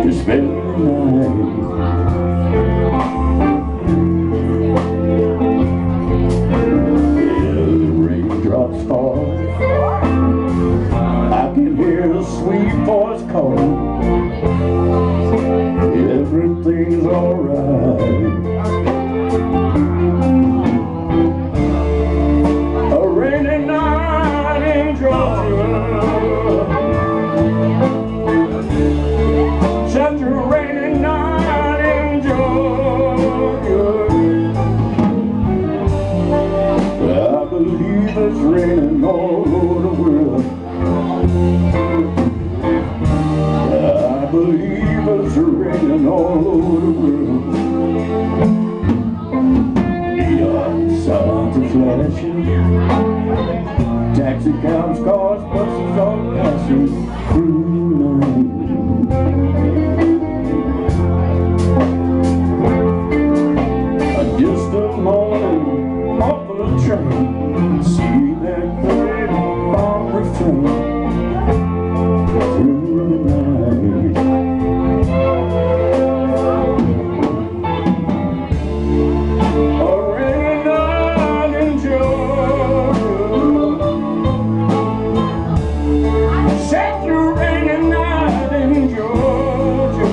To spend the night. Yeah, the raindrops fall. I can hear the sweet voice calling. Everything's alright. A rainy night in Georgia. Such a rainy night in Georgia. I believe it's raining all over the world. I believe it's raining all over the world. Neon signs are flashing. Taxi cabs, cars, buses all passing through the night. Just a morning off of the train, see that great long refrain through the night. A rainy night in Georgia. Such a rainy night in Georgia.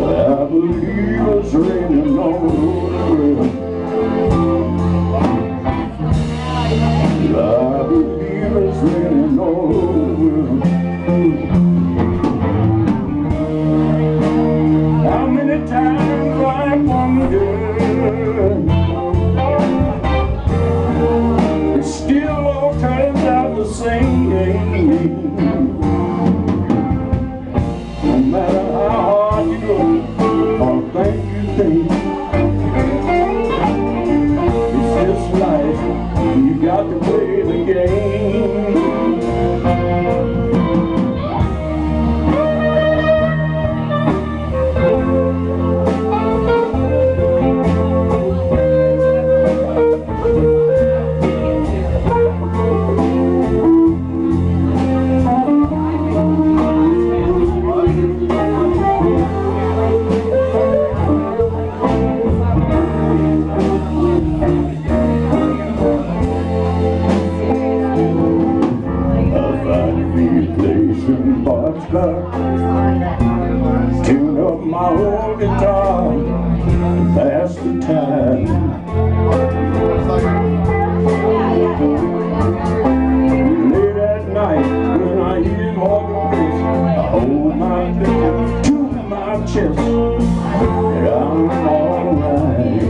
I believe it's raining all over the world. I believe it's raining all over the world. How many times I wondered, it still all turns out the same. No matter how hard you go, or think you think, it's just life, you got to play the game. Tune up my old guitar, pass the time. Late at night when I hear Morgan Bass, I hold my finger to my chest, and I'm alright.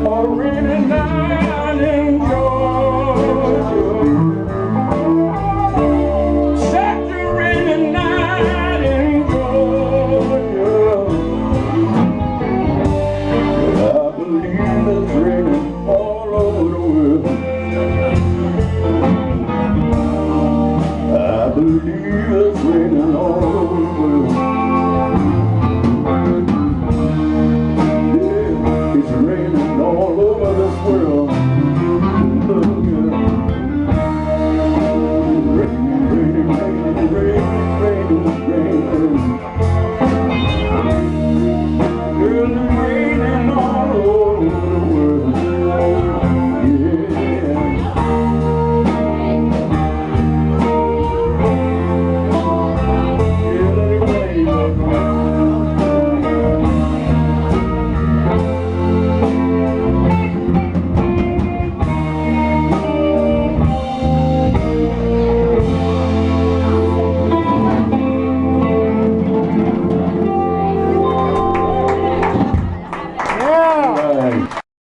A rainy night in Georgia. Such a rainy night in Georgia. I believe it's raining all over the world. I believe it's raining all over the world.